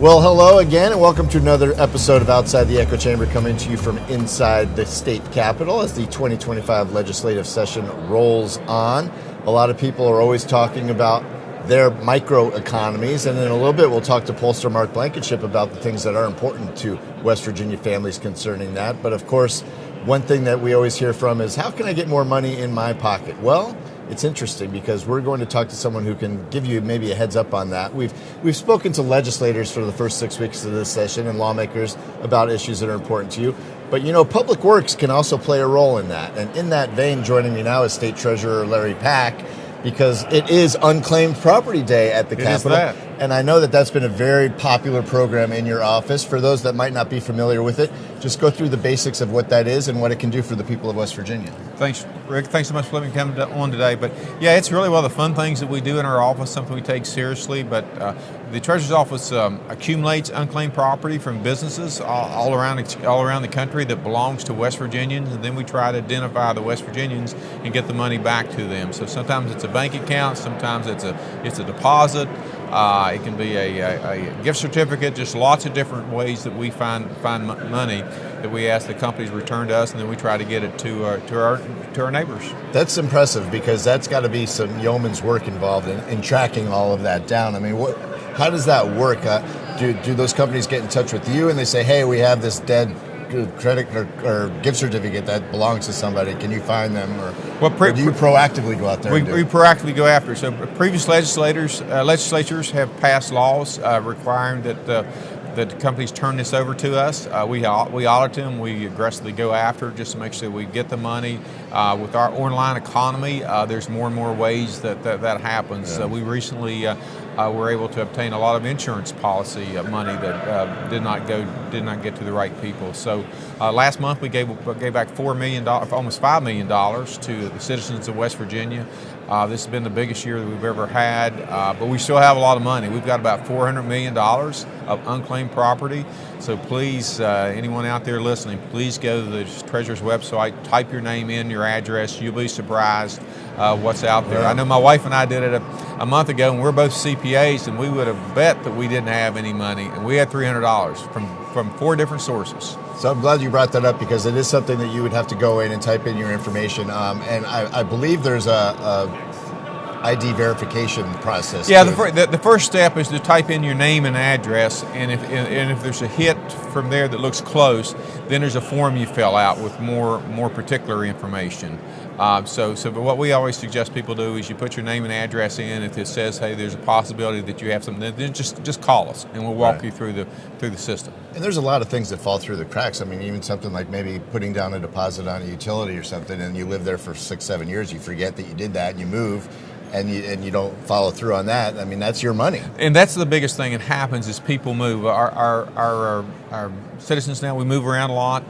Well, hello again, and welcome to another episode of Outside the Echo Chamber, coming to you from inside the state capitol as the 2025 legislative session rolls on. A lot of people are always talking about their microeconomies, and in a little bit we'll talk to pollster Mark Blankenship about the things that are important to West Virginia families concerning that. But of course, one thing that we always hear from is, how can I get more money in my pocket? Well, it's interesting because we're going to talk to someone who can give you maybe a heads up on that. We've spoken to legislators for the first 6 weeks of this session and lawmakers about issues that are important to you. But you know, public works can also play a role in that. And in that vein, joining me now is State Treasurer Larry Pack, because it is Unclaimed Property Day at the Capitol. And I know that that's been a very popular program in your office. For those that might not be familiar with it, just go through the basics of what that is and what it can do for the people of West Virginia. Thanks, Rick. Thanks so much for letting me come on today. But yeah, it's really one of the fun things that we do in our office, something we take seriously. But the Treasurer's Office accumulates unclaimed property from businesses all around the country that belongs to West Virginians, and then we try to identify the West Virginians and get the money back to them. So sometimes it's a bank account, sometimes it's a deposit. It can be a gift certificate, just lots of different ways that we find money that we ask the companies return to us, and then we try to get it to our neighbors. That's impressive, because that's got to be some yeoman's work involved in tracking all of that down. I mean, how does that work? Do those companies get in touch with you and they say, hey, we have this dead credit or gift certificate that belongs to somebody, can you find them? Or do you proactively go out there? We proactively go after it. So previous legislatures have passed laws requiring that companies turn this over to us. We audit them. We aggressively go after it just to make sure we get the money. With our online economy, there's more and more ways that happens. Yeah. We recently were able to obtain a lot of insurance policy money that did not get to the right people. So last month we gave back $4 million, almost $5 million to the citizens of West Virginia. This has been the biggest year that we've ever had, but we still have a lot of money. We've got about $400 million of unclaimed property. So please, anyone out there listening, please go to the Treasurer's website, type your name in, your address. You'll be surprised what's out there. I know my wife and I did it a month ago, and we're both CPAs, and we would have bet that we didn't have any money, and we had $300 from 4 different sources. So I'm glad you brought that up, because it is something that you would have to go in and type in your information. And I believe there's a ID verification process. Yeah, the first step is to type in your name and address, and if there's a hit from there that looks close, then there's a form you fill out with more particular information. But what we always suggest people do is you put your name and address in. If it says, hey, there's a possibility that you have something, then just call us and we'll walk you through the system. And there's a lot of things that fall through the cracks. I mean, even something like maybe putting down a deposit on a utility or something, and you live there for 6-7 years, you forget that you did that, and you move, and you don't follow through on that. I mean, that's your money. And that's the biggest thing that happens is people move. Our citizens now, we move around a lot.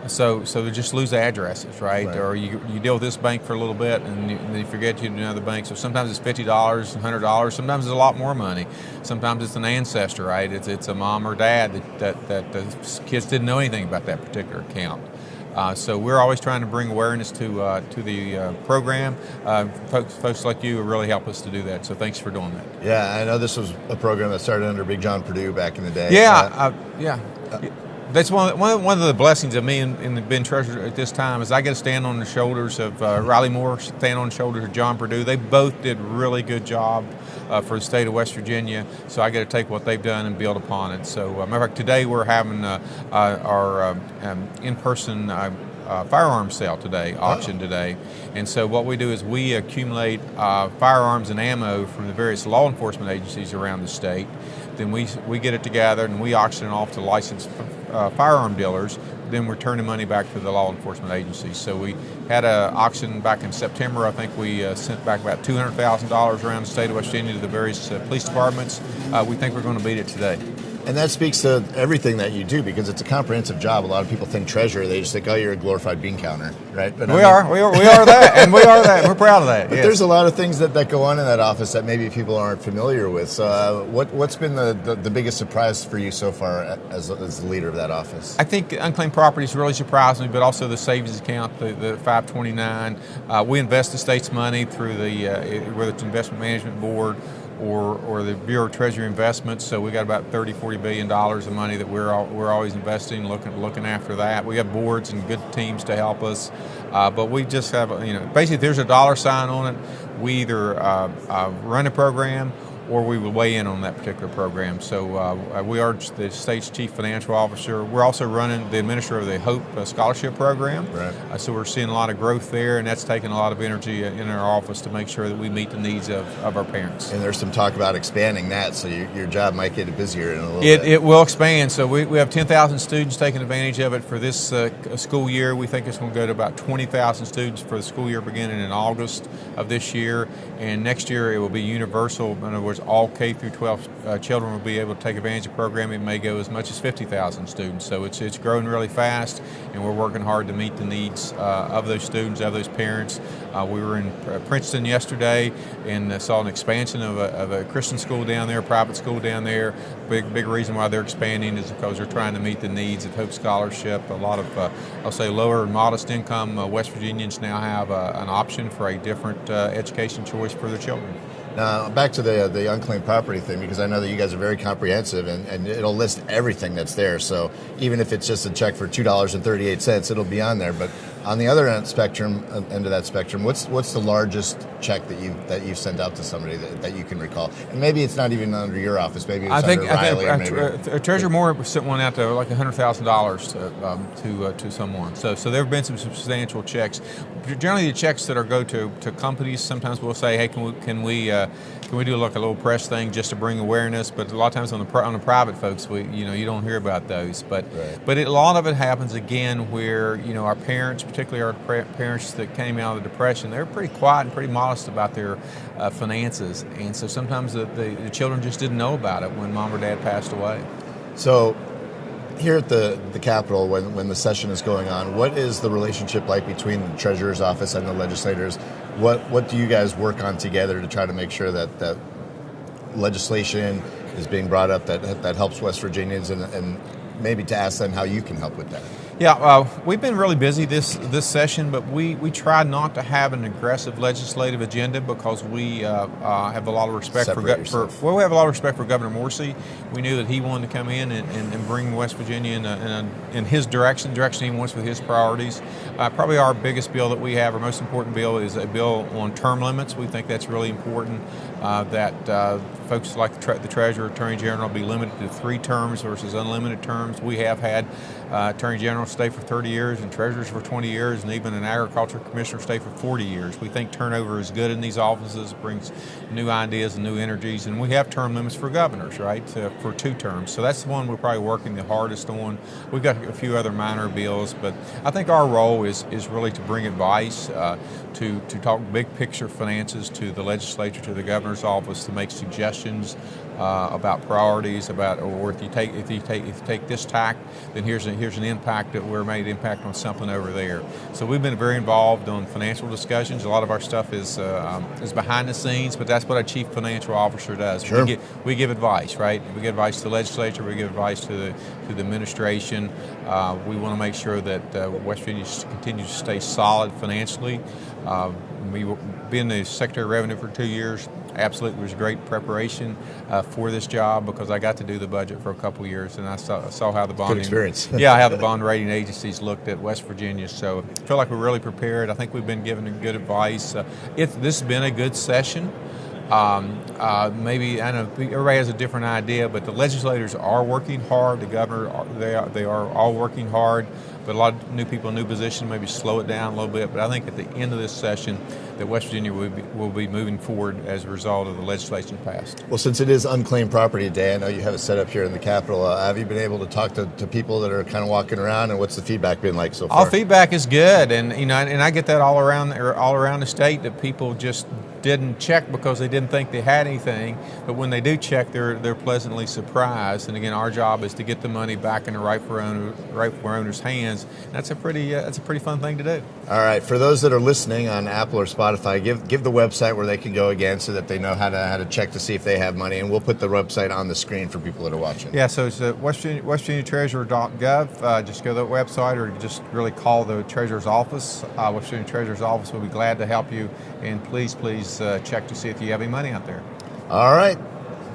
So they just lose addresses, right? Or you deal with this bank for a little bit and you forget you do another bank. So sometimes it's $50, $100. Sometimes it's a lot more money. Sometimes it's an ancestor, right? It's a mom or dad that the kids didn't know anything about that particular account. So we're always trying to bring awareness to the program. Folks like you really help us to do that. So thanks for doing that. Yeah, I know this was a program that started under Big John Purdue back in the day. That's one of the blessings of me and being treasurer at this time is I get to stand on the shoulders of Riley Moore, stand on the shoulders of John Purdue. They both did a really good job for the state of West Virginia, so I get to take what they've done and build upon it. So, matter of fact, today we're having our in-person firearms sale today, auction today. And so what we do is we accumulate firearms and ammo from the various law enforcement agencies around the state. Then we get it together and we auction it off to licensed firearm dealers. Then we're turning money back to the law enforcement agencies. So we had an auction back in September. I think we sent back about $200,000 around the state of West Virginia to the various police departments. We think we're going to beat it today. And that speaks to everything that you do, because it's a comprehensive job. A lot of people think treasurer, they just think, oh, you're a glorified bean counter, right? But we are that, and we are that. We're proud of that. But there's a lot of things that go on in that office that maybe people aren't familiar with. So what's been the biggest surprise for you so far as the leader of that office? I think Unclaimed Property has really surprised me, but also the savings account, the 529. We invest the state's money through whether it's investment management board or the Bureau of Treasury Investments. So we got about $30-40 billion of money that we're always investing, looking after that. We have boards and good teams to help us, but we just have basically if there's a dollar sign on it, we either run a program or we will weigh in on that particular program. So we are the state's chief financial officer. We're also running the administrator of the HOPE scholarship program. Right. So we're seeing a lot of growth there, and that's taking a lot of energy in our office to make sure that we meet the needs of our parents. And there's some talk about expanding that, so your job might get busier in a little bit. It will expand. So we have 10,000 students taking advantage of it for this school year. We think it's going to go to about 20,000 students for the school year beginning in August of this year. And next year it will be universal. In other words, all K through 12 children will be able to take advantage of the program. It may go as much as 50,000 students. So it's growing really fast, and we're working hard to meet the needs of those students, of those parents. We were in Princeton yesterday and saw an expansion of a Christian school down there, a private school down there. Big reason why they're expanding is because they're trying to meet the needs of Hope Scholarship. A lot of, I'll say, lower and modest income West Virginians now have an option for a different education choice for their children. Now, back to the unclaimed property thing, because I know that you guys are very comprehensive, and it'll list everything that's there. So even if it's just a check for $2.38, it'll be on there. But on the other end of that spectrum, what's the largest check that you've sent out to somebody that you can recall? And maybe it's not even under your office. Maybe it's under Riley. I think Treasurer Moore sent one out to like $100,000 to someone. So there have been some substantial checks. Generally, the checks that go to companies, sometimes we'll say, hey, can we do like a little press thing just to bring awareness? But a lot of times on the private folks, you don't hear about those. But a lot of it happens again where our parents, particularly our parents that came out of the Depression, they're pretty quiet and pretty modest about their finances, and so sometimes the children just didn't know about it when mom or dad passed away. So here at the Capitol, when the session is going on, what is the relationship like between the Treasurer's office and the legislators? What do you guys work on together to try to make sure that legislation is being brought up that helps West Virginians, and maybe to ask them how you can help with that? Yeah, we've been really busy this session, but we try not to have an aggressive legislative agenda because we have a lot of respect we have a lot of respect for Governor Morsi. We knew that he wanted to come in and bring West Virginia in his direction he wants with his priorities. Probably our biggest bill that we have, our most important bill, is a bill on term limits. We think that's really important, that folks like the Treasurer, Attorney General be limited to 3 terms versus unlimited terms. We have had Attorney General stay for 30 years and treasurers for 20 years, and even an agriculture commissioner stay for 40 years. We think turnover is good in these offices, brings new ideas and new energies, and we have term limits for governors, right, for 2 terms. So that's the one we're probably working the hardest on. We've got a few other minor bills, but I think our role is really to bring advice, to talk big picture finances to the legislature, to the governor's office, to make suggestions about priorities, or if you take this tack, then here's an impact that we're made impact on something over there. So we've been very involved on financial discussions. A lot of our stuff is behind the scenes, but that's what a chief financial officer does. Sure. We give advice, right? We give advice to the legislature. We give advice to the administration. We want to make sure that West Virginia continues to stay solid financially. Being the Secretary of Revenue for 2 years, absolutely was great preparation for this job, because I got to do the budget for a couple of years, and I saw how the bonding. Good experience. How the bond rating agencies looked at West Virginia. So I feel like we're really prepared. I think we've been given good advice. This has been a good session. Maybe, I know everybody has a different idea, but the legislators are working hard. The governor, they are all working hard. But a lot of new people, new position, maybe slow it down a little bit. But I think at the end of this session, that West Virginia will be moving forward as a result of the legislation passed. Well, since it is Unclaimed Property Day, I know you have it set up here in the Capitol. Have you been able to talk to people that are kind of walking around, and what's the feedback been like so far? All feedback is good, and and I get that all around the state, that people just didn't check because they didn't think they had anything, but when they do check, they're pleasantly surprised. And again, our job is to get the money back in the rightful owner's hands. That's a pretty fun thing to do. All right, for those that are listening on Apple or Spotify, give the website where they can go again, so that they know how to check to see if they have money, and we'll put the website on the screen for people that are watching. Yeah, so it's westvirginiatreasurer.gov. Just go to that website, or just really call the Treasurer's office. West Virginia Treasurer's office will be glad to help you, and please check to see if you have any money out there. All right.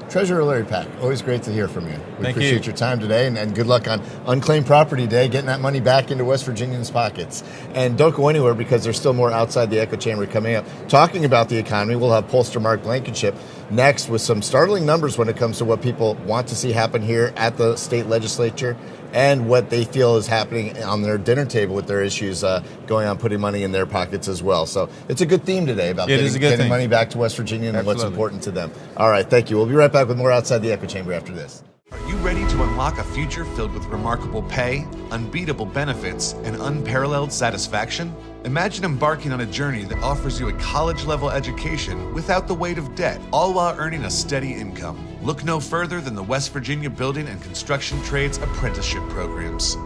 Treasurer Larry Pack, always great to hear from you. We Thank appreciate you. your time today, and good luck on Unclaimed Property Day, getting that money back into West Virginians' pockets. And don't go anywhere because there's still more Outside the Echo Chamber coming up. Talking about the economy, we'll have pollster Mark Blankenship next with some startling numbers when it comes to what people want to see happen here at the state legislature and what they feel is happening on their dinner table with their issues going on, putting money in their pockets as well. So it's a good theme today about getting money back to West Virginia and what's important to them. All right, thank you. We'll be right back with more Outside the Echo Chamber after this. Are you ready to unlock a future filled with remarkable pay, unbeatable benefits, and unparalleled satisfaction? Imagine embarking on a journey that offers you a college-level education without the weight of debt, all while earning a steady income. Look no further than the West Virginia Building and Construction Trades Apprenticeship Programs.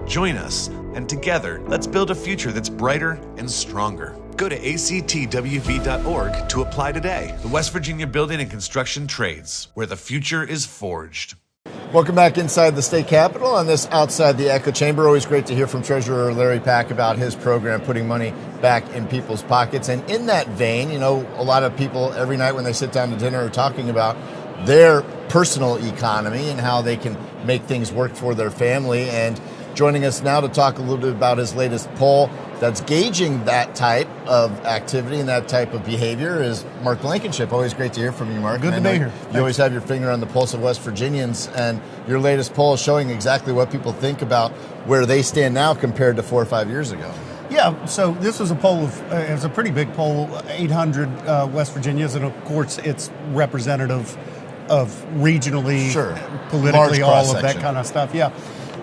Join us, and together, let's build a future that's brighter and stronger. Go to actwv.org to apply today. The West Virginia Building and Construction Trades, where the future is forged. Welcome back inside the state capitol on this Outside the Echo Chamber. Always great to hear from Treasurer Larry Pack about his program, putting money back in people's pockets. And in that vein, you know, a lot of people every night when they sit down to dinner are talking about their personal economy and how they can make things work for their family. And joining us now to talk a little bit about his latest poll that's gauging that type of activity and that type of behavior is Mark Blankenship. Always great to hear from you, Mark. Good to be here. You always have your finger on the pulse of West Virginians, and your latest poll is showing exactly what people think about where they stand now compared to 4 or 5 years ago. Yeah, so this was a poll of, it was a pretty big poll, 800 West Virginians, and of course it's representative of regionally, politically, all of that kind of stuff. Yeah.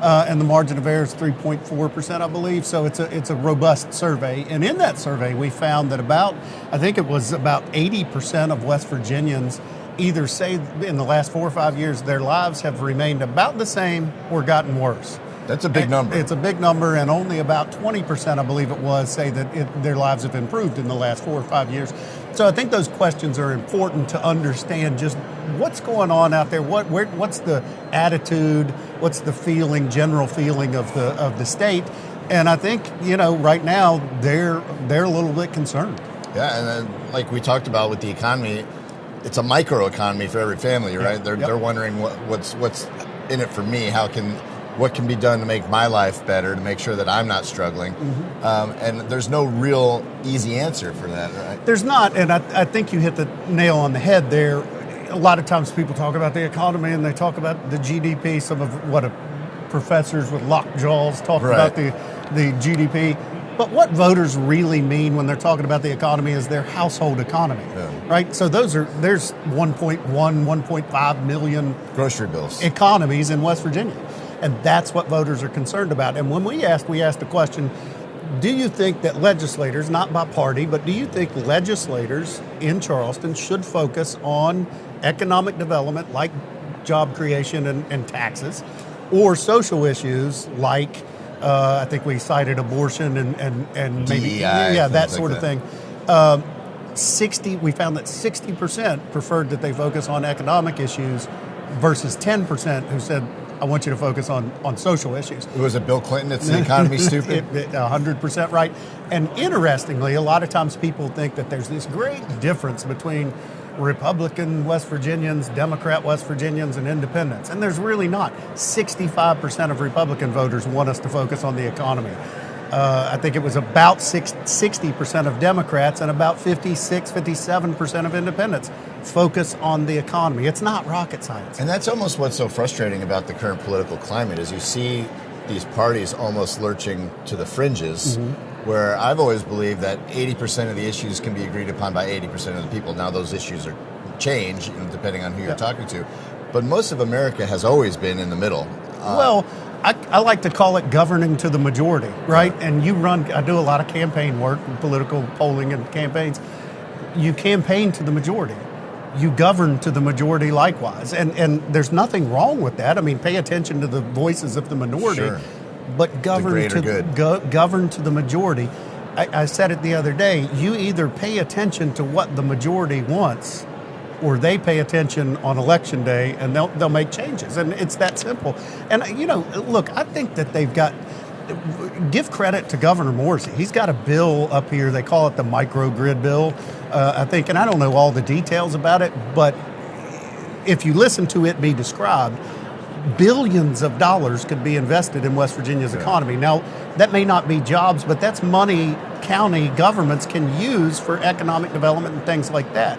And the margin of error is 3.4%, I believe. So it's a robust survey. And in that survey, we found that about 80% of West Virginians either say in the last 4 or 5 years their lives have remained about the same or gotten worse. That's a big number. It's a big number, and only about 20%, I believe it was, say that their lives have improved in the last 4 or 5 years. So I think those questions are important to understand just what's going on out there. What's the attitude? What's the feeling, general feeling of the state? And I think, you know, right now they're a little bit concerned. Yeah, and then like we talked about with the economy, it's a micro economy for every family, right? They're wondering what's in it for me. What can be done to make my life better, to make sure that I'm not struggling? Mm-hmm. And there's no real easy answer for that, right? There's not, and I think you hit the nail on the head there. A lot of times people talk about the economy and they talk about the GDP. Some of professors with locked jaws talk about the GDP. But what voters really mean when they're talking about the economy is their household economy, right? So there's 1.5 million grocery bills economies in West Virginia. And that's what voters are concerned about. And when we asked the question, do you think that legislators, not by party, but do you think legislators in Charleston should focus on economic development like job creation and taxes, or social issues like, I think we cited abortion and maybe DEI, that sort of thing. We found that 60% preferred that they focus on economic issues versus 10% who said, I want you to focus on social issues. Was it Bill Clinton? It's the economy stupid? 100% right. And interestingly, a lot of times people think that there's this great difference between Republican West Virginians, Democrat West Virginians, and independents. And there's really not. 65% of Republican voters want us to focus on the economy. I think it was about 60% of Democrats and about 57% of independents focus on the economy. It's not rocket science. And that's almost what's so frustrating about the current political climate is you see these parties almost lurching to the fringes, where I've always believed that 80% of the issues can be agreed upon by 80% of the people. Now those issues are change, depending on who you're talking to. But most of America has always been in the middle. I like to call it governing to the majority, right? And I do a lot of campaign work, political polling and campaigns. You campaign to the majority. You govern to the majority likewise. And there's nothing wrong with that. I mean, pay attention to the voices of the minority, but govern to the majority. I said it the other day, you either pay attention to what the majority wants or they pay attention on election day and they'll make changes. And it's that simple. And, look, I think that give credit to Governor Morrissey. He's got a bill up here. They call it the microgrid bill, I think. And I don't know all the details about it, but if you listen to it be described, billions of dollars could be invested in West Virginia's economy. Now, that may not be jobs, but that's money county governments can use for economic development and things like that.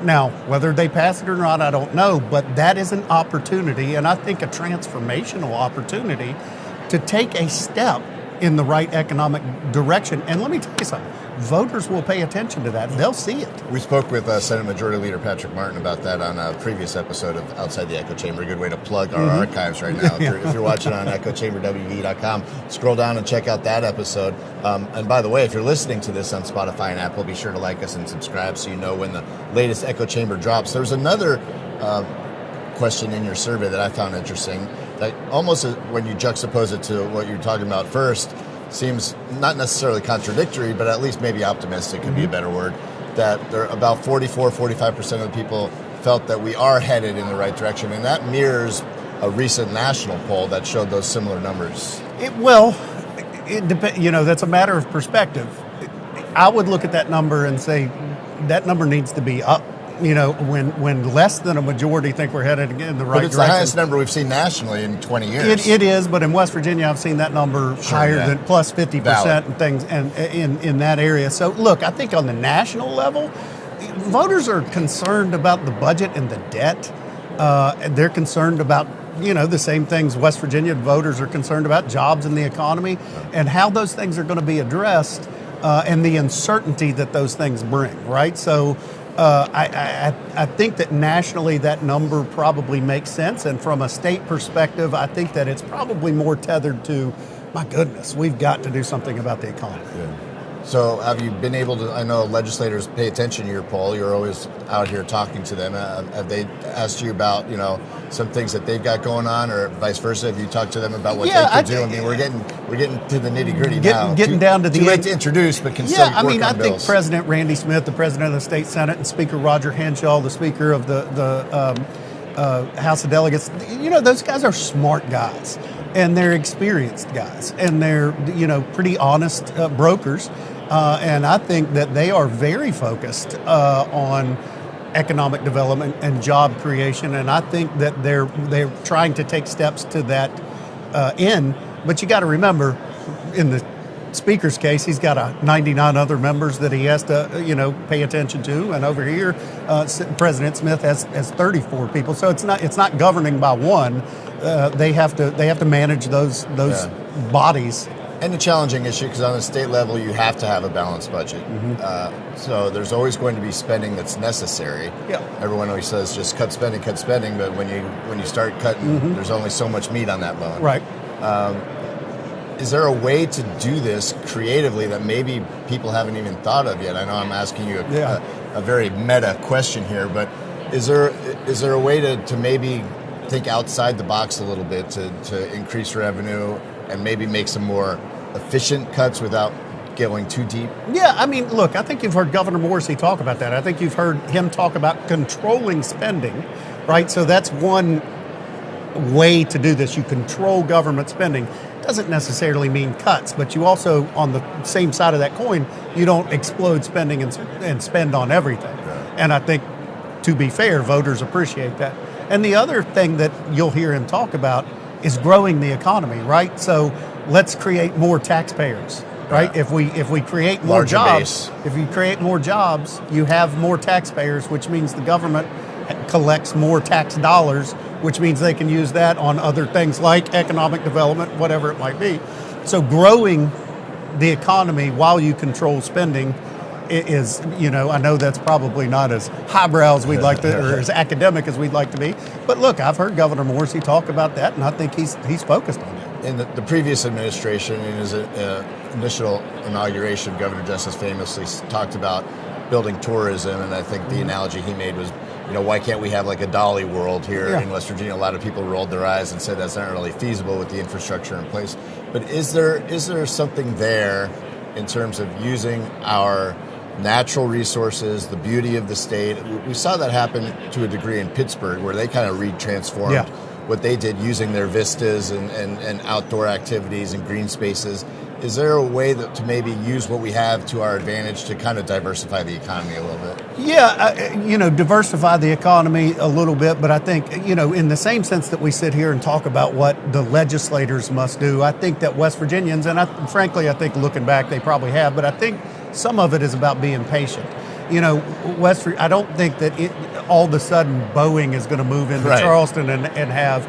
Now, whether they pass it or not, I don't know, but that is an opportunity, and I think a transformational opportunity to take a step in the right economic direction. And let me tell you something, voters will pay attention to that. They'll see it. We spoke with Senate Majority Leader Patrick Martin about that on a previous episode of Outside the Echo Chamber. A good way to plug our archives right now. If you're watching on echochamberwv.com, scroll down and check out that episode. And by the way, if you're listening to this on Spotify and Apple, be sure to like us and subscribe so you know when the latest Echo Chamber drops. There's another question in your survey that I found interesting. That almost when you juxtapose it to what you're talking about first, seems not necessarily contradictory, but at least maybe optimistic could be a better word, that there about 45% of the people felt that we are headed in the right direction. And that mirrors a recent national poll that showed those similar numbers. It depends. That's a matter of perspective. I would look at that number and say that number needs to be up. When less than a majority think we're headed in the right direction. But it's the highest number we've seen nationally in 20 years. It is, but in West Virginia, I've seen that number higher than plus 50% and things, and in that area. So, look, I think on the national level, voters are concerned about the budget and the debt. They're concerned about the same things West Virginia voters are concerned about, jobs and the economy, and how those things are going to be addressed, and the uncertainty that those things bring. Right, so. I think that nationally that number probably makes sense, and from a state perspective, I think that it's probably more tethered to, my goodness, we've got to do something about the economy. Yeah. So have you been able to, I know legislators pay attention to your poll, you're always out here talking to them. Have they asked you about, some things that they've got going on, or vice versa? Have you talked to them about what they could do? I mean, we're getting to the nitty-gritty now. Getting down to the too late to introduce, but can still work on bills. I think President Randy Smith, the President of the State Senate, and Speaker Roger Henshaw, the Speaker of the House of Delegates, those guys are smart guys, and they're experienced guys, and they're, pretty honest brokers. And I think that they are very focused on economic development and job creation, and I think that they're trying to take steps to that end. But you got to remember, in the Speaker's case, he's got 99 other members that he has to pay attention to, and over here, President Smith has 34 people. So it's not governing by one. They have to manage those bodies. And a challenging issue, because on the state level, you have to have a balanced budget. So there's always going to be spending that's necessary. Yeah. Everyone always says just cut spending, but when you start cutting, there's only so much meat on that bone. Right. Is there a way to do this creatively that maybe people haven't even thought of yet? I know I'm asking you a very meta question here, but is there a way to maybe think outside the box a little bit to increase revenue and maybe make some more efficient cuts without going too deep? Yeah, I mean, look, I think you've heard Governor Morrissey talk about that. I think you've heard him talk about controlling spending, right? So that's one way to do this. You control government spending. Doesn't necessarily mean cuts, but you also, on the same side of that coin, you don't explode spending and spend on everything. Yeah. And I think, to be fair, voters appreciate that. And the other thing that you'll hear him talk about is growing the economy, right? So let's create more taxpayers, right? Yeah. If we create more Larger jobs, base. if you create more jobs, you have more taxpayers, which means the government collects more tax dollars, which means they can use that on other things like economic development, whatever it might be. So growing the economy while you control spending is, I know that's probably not as highbrow as we'd like to, or as academic as we'd like to be. But look, I've heard Governor Morrissey talk about that, and I think he's focused on it. In the previous administration, in his initial inauguration, Governor Justice famously talked about building tourism, and I think the analogy he made was, why can't we have like a Dolly World here in West Virginia? A lot of people rolled their eyes and said that's not really feasible with the infrastructure in place. But is there something there in terms of using our natural resources, the beauty of the state? We saw that happen to a degree in Pittsburgh, where they kind of retransformed what they did using their vistas and outdoor activities and green spaces. Is there a way to maybe use what we have to our advantage to kind of diversify the economy a little bit? Yeah, diversify the economy a little bit, but I think, in the same sense that we sit here and talk about what the legislators must do, I think that West Virginians, and frankly, I think looking back, they probably have, but I think some of it is about being patient. I don't think that all of a sudden Boeing is going to move into Charleston and have,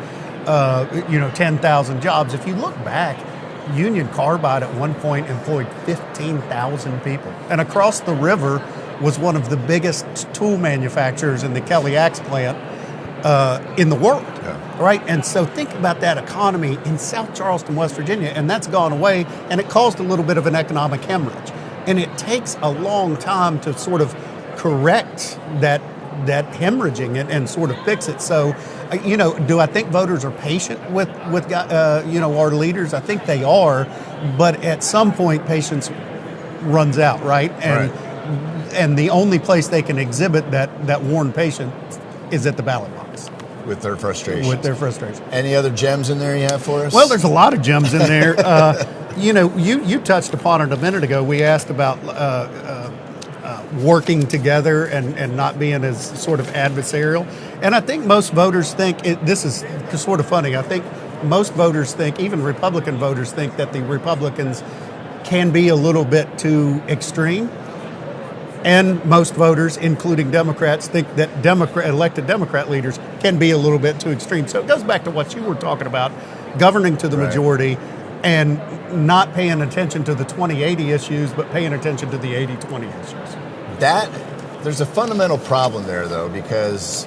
10,000 jobs. If you look back, Union Carbide at one point employed 15,000 people. And across the river was one of the biggest tool manufacturers in the Kelly Axe plant in the world, right? And so think about that economy in South Charleston, West Virginia, and that's gone away, and it caused a little bit of an economic hemorrhage. And it takes a long time to sort of correct that hemorrhaging and sort of fix it. So, do I think voters are patient with our leaders? I think they are, but at some point patience runs out, right? And the only place they can exhibit that worn patience is at the ballot box. With their frustration. Any other gems in there you have for us? Well, there's a lot of gems in there. You touched upon it a minute ago. We asked about working together and not being as sort of adversarial. And I think most voters think, this is sort of funny, I think most voters think, even Republican voters think that the Republicans can be a little bit too extreme. And most voters, including Democrats, think that elected Democrat leaders can be a little bit too extreme. So it goes back to what you were talking about, governing to the majority and not paying attention to the 2080 issues, but paying attention to the 80-20 issues. There's a fundamental problem there, though, because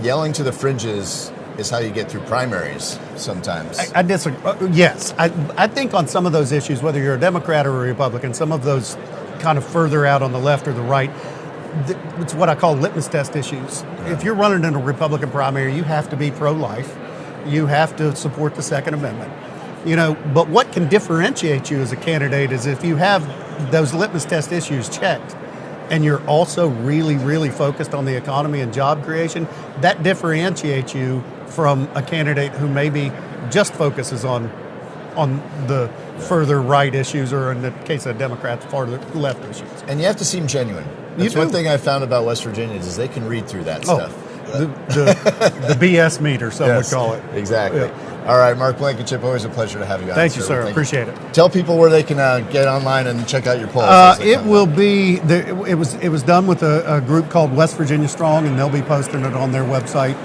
yelling to the fringes is how you get through primaries sometimes. I disagree. Yes. I think on some of those issues, whether you're a Democrat or a Republican, some of those kind of further out on the left or the right, it's what I call litmus test issues. Yeah. If you're running in a Republican primary, you have to be pro-life. You have to support the Second Amendment. But what can differentiate you as a candidate is if you have those litmus test issues checked and you're also really, really focused on the economy and job creation, that differentiates you from a candidate who maybe just focuses on the further right issues, or in the case of Democrats, farther left issues. And you have to seem genuine. That's one thing I found about West Virginians is they can read through that stuff. The BS meter, some would call it. Exactly. Yeah. All right, Mark Blankenship, always a pleasure to have you on. Thank you, sir. Appreciate it. Tell people where they can get online and check out your polls. It will be. It was done with a group called West Virginia Strong, and they'll be posting it on their website.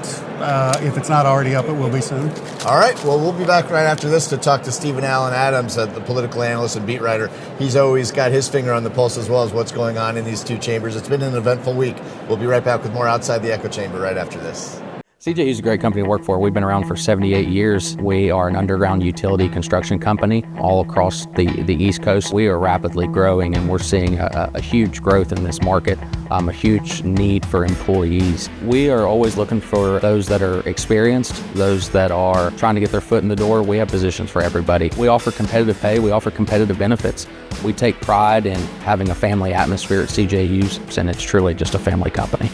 If it's not already up, it will be soon. All right. Well, we'll be back right after this to talk to Stephen Allen Adams, the political analyst and beat writer. He's always got his finger on the pulse as well as what's going on in these two chambers. It's been an eventful week. We'll be right back with more Outside the Echo Chamber right after this. CJU is a great company to work for. We've been around for 78 years. We are an underground utility construction company all across the East Coast. We are rapidly growing, and we're seeing a huge growth in this market, a huge need for employees. We are always looking for those that are experienced, those that are trying to get their foot in the door. We have positions for everybody. We offer competitive pay. We offer competitive benefits. We take pride in having a family atmosphere at CJU's, and it's truly just a family company.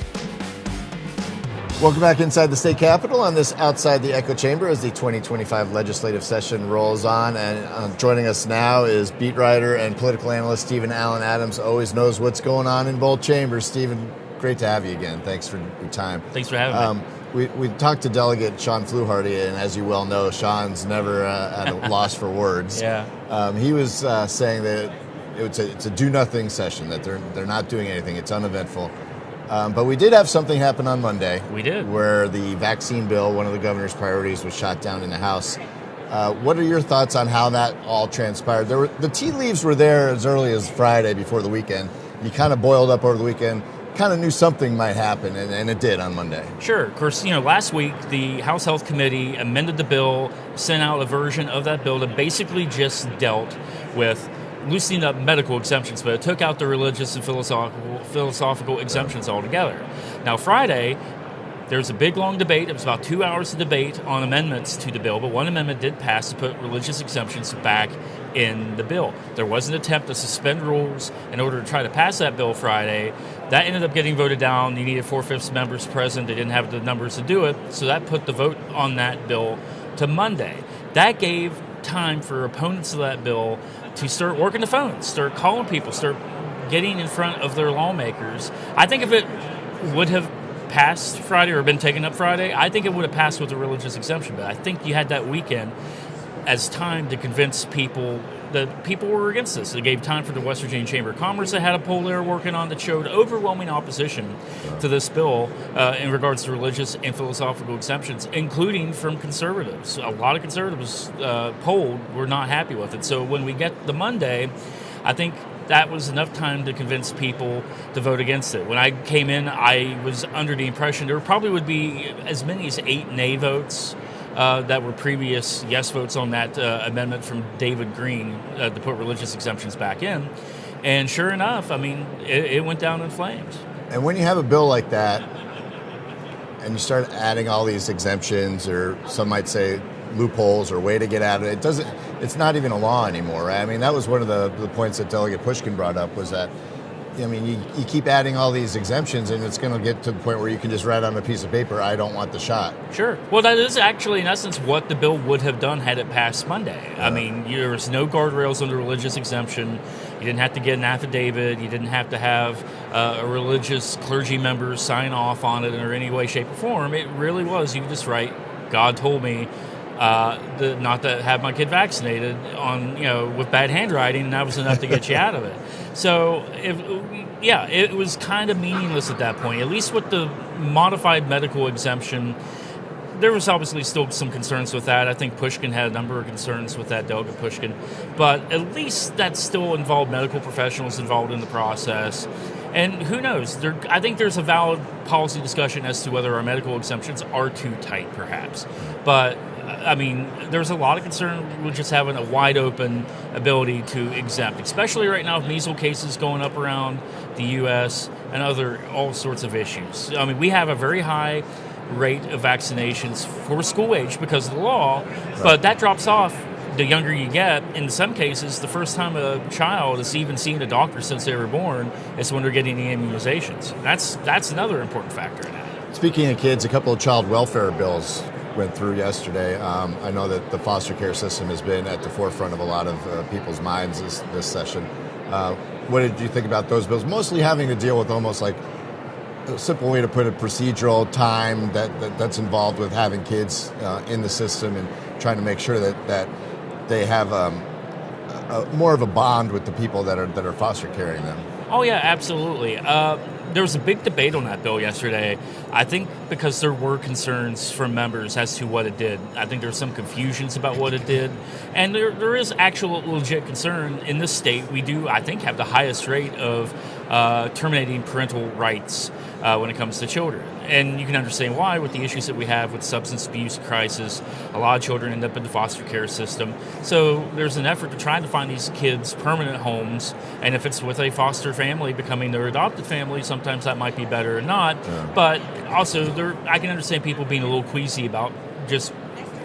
Welcome back inside the state capitol on this Outside the Echo Chamber as the 2025 legislative session rolls on. And joining us now is beat writer and political analyst Stephen Allen Adams. Always knows what's going on in both chambers. Stephen, great to have you again. Thanks for your time. Thanks for having me. We talked to Delegate Sean Fluharty, and as you well know, Sean's never at a loss for words. Yeah. He was saying that it's a do-nothing session, that they're not doing anything. It's uneventful. But we did have something happen on Monday. We did. Where the vaccine bill, one of the governor's priorities, was shot down in the House. What are your thoughts on how that all transpired? The tea leaves were there as early as Friday before the weekend. You kind of boiled up over the weekend, kind of knew something might happen, and it did on Monday. Sure. Of course, last week the House Health Committee amended the bill, sent out a version of that bill that basically just dealt with loosening up medical exemptions, but it took out the religious and philosophical exemptions altogether. Now, Friday, there was a big, long debate. It was about 2 hours of debate on amendments to the bill, but one amendment did pass to put religious exemptions back in the bill. There was an attempt to suspend rules in order to try to pass that bill Friday. That ended up getting voted down. You needed 4/5 members present. They didn't have the numbers to do it, so that put the vote on that bill to Monday. That gave time for opponents of that bill to start working the phones, start calling people, start getting in front of their lawmakers. I think if it would have passed Friday or been taken up Friday, I think it would have passed with a religious exemption. But I think you had that weekend as time to convince people that people were against this. It gave time for the West Virginia Chamber of Commerce that had a poll they were working on that showed overwhelming opposition to this bill in regards to religious and philosophical exemptions, including from conservatives. A lot of conservatives polled were not happy with it. So when we get the Monday, I think that was enough time to convince people to vote against it. When I came in, I was under the impression there probably would be as many as 8 nay votes that were previous yes votes on that amendment from David Green to put religious exemptions back in. And sure enough, I mean, it went down in flames. And when you have a bill like that and you start adding all these exemptions, or some might say loopholes or way to get out of it, it's not even a law anymore, right? I mean, that was one of the points that Delegate Pushkin brought up, was that, I mean, you keep adding all these exemptions, and it's going to get to the point where you can just write on a piece of paper, I don't want the shot. Sure. Well, that is actually, in essence, what the bill would have done had it passed Monday. I mean, there was no guardrails on the religious exemption. You didn't have to get an affidavit. You didn't have to have a religious clergy member sign off on it in any way, shape, or form. It really was, you could just write, God told me not to have my kid vaccinated with bad handwriting, and that was enough to get you out of it. So, it was kind of meaningless at that point. At least with the modified medical exemption, there was obviously still some concerns with that. I think Pushkin had a number of concerns with that, Delegate Pushkin. But at least that still involved medical professionals involved in the process. And who knows? I think there's a valid policy discussion as to whether our medical exemptions are too tight, perhaps. But I mean, there's a lot of concern with just having a wide open ability to exempt, especially right now with measles cases going up around the U.S. and all sorts of issues. I mean, we have a very high rate of vaccinations for school age because of the law, but that drops off the younger you get. In some cases, the first time a child has even seen a doctor since they were born is when they're getting the immunizations. That's another important factor in that. Speaking of kids, a couple of child welfare bills went through yesterday. I know that the foster care system has been at the forefront of a lot of people's minds this session. What did you think about those bills? Mostly having to deal with almost like a simple way to put it, procedural time that's involved with having kids in the system and trying to make sure that they have more of a bond with the people that are foster caring them. Oh yeah, absolutely. There was a big debate on that bill yesterday. I think because there were concerns from members as to what it did. I think there were some confusions about what it did. And there is actual legit concern. In this state, we do, I think, have the highest rate of terminating parental rights when it comes to children. And you can understand why with the issues that we have with substance abuse crisis. A lot of children end up in the foster care system. So there's an effort to try to find these kids permanent homes. And if it's with a foster family becoming their adopted family, sometimes that might be better or not. Yeah. But also, I can understand people being a little queasy about just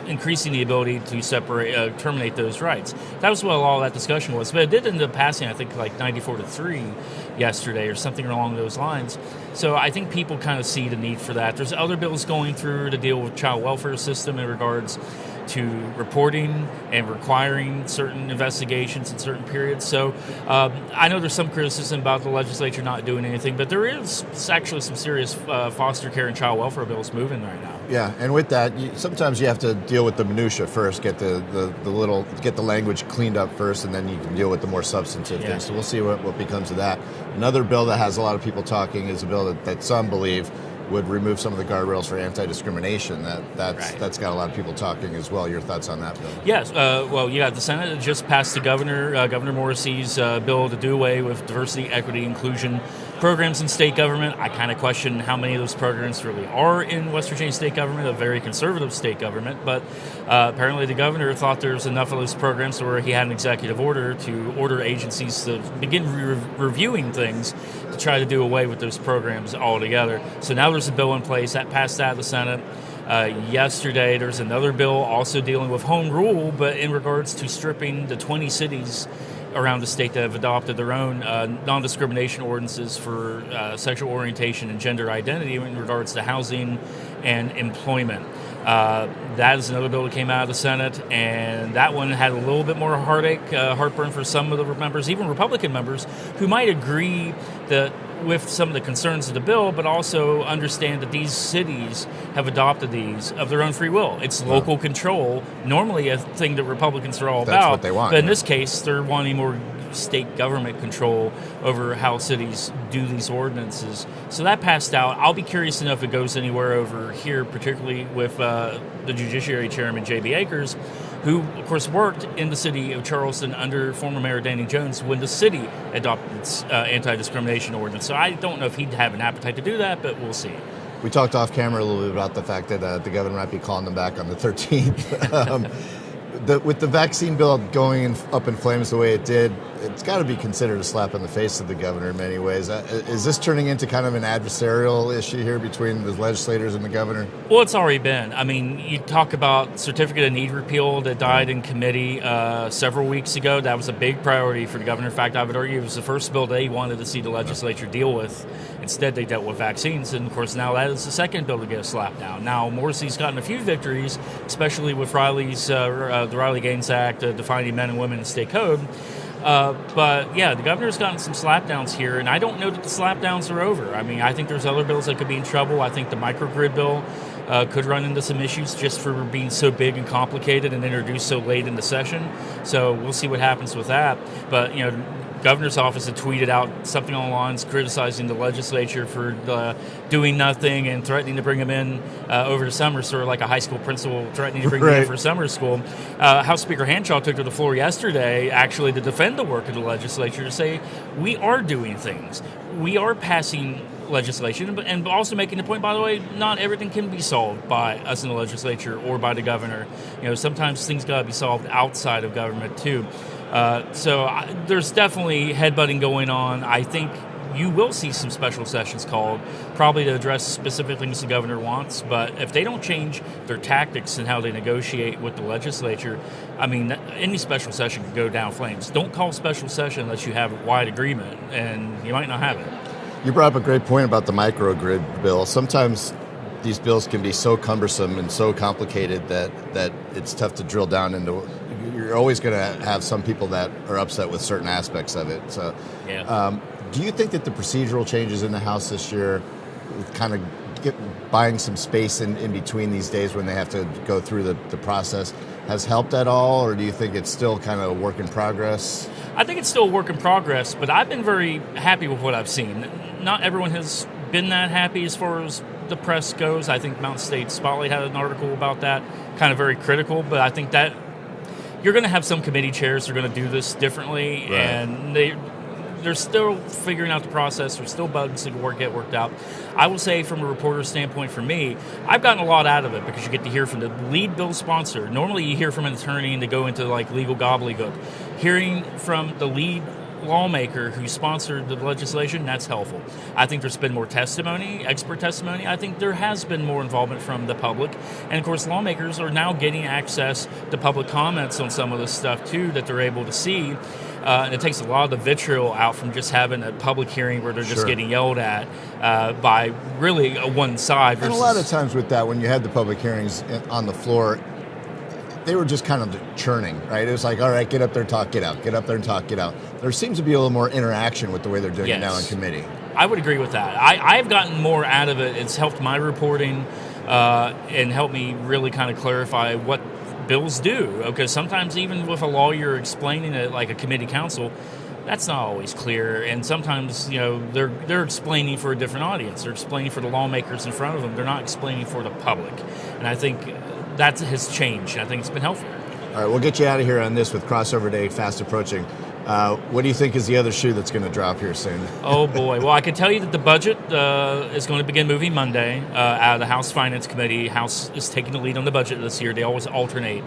increasing the ability to terminate those rights. That was what all that discussion was. But it did end up passing, I think, like 94-3 yesterday or something along those lines. So I think people kind of see the need for that. There's other bills going through to deal with child welfare system in regards to reporting and requiring certain investigations in certain periods. So I know there's some criticism about the legislature not doing anything, but there is actually some serious foster care and child welfare bills moving right now. Yeah, and with that, sometimes you have to deal with the minutia first, get the language cleaned up first, and then you can deal with the more substantive things. So we'll see what becomes of that. Another bill that has a lot of people talking is a bill that some believe would remove some of the guardrails for anti-discrimination. That's got a lot of people talking as well. Your thoughts on that bill? Yes. The Senate just passed the Governor Morrissey's bill to do away with diversity, equity, inclusion programs in state government. I kind of question how many of those programs really are in West Virginia state government, a very conservative state government, but apparently the governor thought there was enough of those programs where he had an executive order to order agencies to begin reviewing things to try to do away with those programs altogether. So now there's a bill in place that passed out of the Senate. Yesterday, there's another bill also dealing with home rule, but in regards to stripping the 20 cities around the state that have adopted their own non-discrimination ordinances for sexual orientation and gender identity in regards to housing and employment. That is another bill that came out of the Senate, and that one had a little bit more heartburn for some of the members, even Republican members, who might agree that with some of the concerns of the bill, but also understand that these cities have adopted these of their own free will. It's local control, normally a thing that Republicans are all That's about. what they want, but in yeah. this case, they're wanting more state government control over how cities do these ordinances. So that passed out. I'll be curious to know if it goes anywhere over here, particularly with the Judiciary Chairman, J.B. Akers, who, of course, worked in the city of Charleston under former Mayor Danny Jones when the city adopted its anti-discrimination ordinance. So I don't know if he'd have an appetite to do that, but we'll see. We talked off camera a little bit about the fact that the governor might be calling them back on the 13th. With the vaccine bill going up in flames the way it did, it's got to be considered a slap in the face of the governor in many ways. Is this turning into kind of an adversarial issue here between the legislators and the governor? Well, it's already been. I mean, you talk about certificate of need repeal that died in committee several weeks ago. That was a big priority for the governor. In fact, I would argue it was the first bill they wanted to see the legislature deal with. Instead, they dealt with vaccines. And, of course, now that is the second bill to get a slap down. Now, Morrissey's gotten a few victories, especially with Riley's the Riley-Gaines Act defining men and women in state code. But, yeah, the governor's gotten some slapdowns here, and I don't know that the slapdowns are over. I mean, I think there's other bills that could be in trouble. I think the microgrid bill could run into some issues just for being so big and complicated and introduced so late in the session. So we'll see what happens with that. But, you know, governor's office had tweeted out something on the lines criticizing the legislature for doing nothing and threatening to bring them in over the summer, sort of like a high school principal threatening to bring them in for summer school. House Speaker Hanshaw took to the floor yesterday actually to defend the work of the legislature, to say we are doing things. We are passing legislation, and also making the point, by the way, not everything can be solved by us in the legislature or by the governor. You know, sometimes things got to be solved outside of government too. There's definitely headbutting going on. I think you will see some special sessions called, probably to address specific things the governor wants. But if they don't change their tactics and how they negotiate with the legislature, I mean, any special session could go down flames. Don't call special session unless you have a wide agreement, and you might not have it. You brought up a great point about the microgrid bill. Sometimes these bills can be so cumbersome and so complicated that it's tough to drill down into. You're always going to have some people that are upset with certain aspects of it. So, do you think that the procedural changes in the House this year, kind of buying some space in between these days when they have to go through the process, has helped at all, or do you think it's still kind of a work in progress? I think it's still a work in progress, but I've been very happy with what I've seen. Not everyone has been that happy as far as the press goes. I think Mountain State Spotlight had an article about that, kind of very critical, but I think that you're going to have some committee chairs who are going to do this differently, right. And they're still figuring out the process. There's still bugs that get worked out. I will say, from a reporter's standpoint, for me, I've gotten a lot out of it because you get to hear from the lead bill sponsor. Normally, you hear from an attorney and they go into like legal gobbledygook. Hearing from the lead lawmaker who sponsored the legislation, that's helpful. I think there's been more testimony, expert testimony. I think there has been more involvement from the public. And of course, lawmakers are now getting access to public comments on some of this stuff too that they're able to see. And it takes a lot of the vitriol out from just having a public hearing where they're just getting yelled at by really one side. And a lot of times with that, when you had the public hearings on the floor, they were just kind of churning, right? It was like, all right, get up there and talk, get out. Get up there and talk, get out. There seems to be a little more interaction with the way they're doing it now in committee. I would agree with that. I've gotten more out of it. It's helped my reporting and helped me really kind of clarify what bills do. Because sometimes even with a lawyer explaining it like a committee counsel, that's not always clear. And sometimes, you know, they're explaining for a different audience. They're explaining for the lawmakers in front of them. They're not explaining for the public. And I think that has changed. I think it's been helpful. All right, we'll get you out of here on this with crossover day fast approaching. What do you think is the other shoe that's going to drop here soon? Oh, boy. Well, I can tell you that the budget is going to begin moving Monday out of the House Finance Committee. House is taking the lead on the budget this year. They always alternate.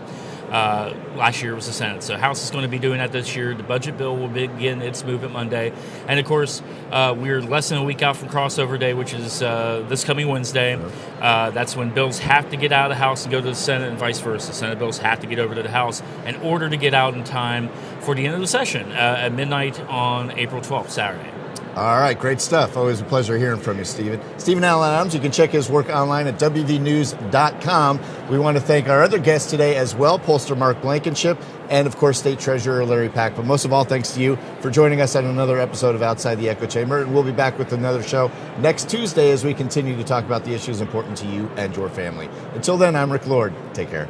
Last year was the Senate. So House is going to be doing that this year. The budget bill will begin its movement Monday. And, of course, we're less than a week out from crossover day, which is this coming Wednesday. That's when bills have to get out of the House and go to the Senate and vice versa. Senate bills have to get over to the House in order to get out in time for the end of the session at midnight on April 12th, Saturday. All right, great stuff. Always a pleasure hearing from you, Stephen. Stephen Allen Adams, you can check his work online at wvnews.com. We want to thank our other guests today as well, pollster Mark Blankenship, and of course, State Treasurer Larry Pack. But most of all, thanks to you for joining us on another episode of Outside the Echo Chamber. And we'll be back with another show next Tuesday as we continue to talk about the issues important to you and your family. Until then, I'm Rick Lord. Take care.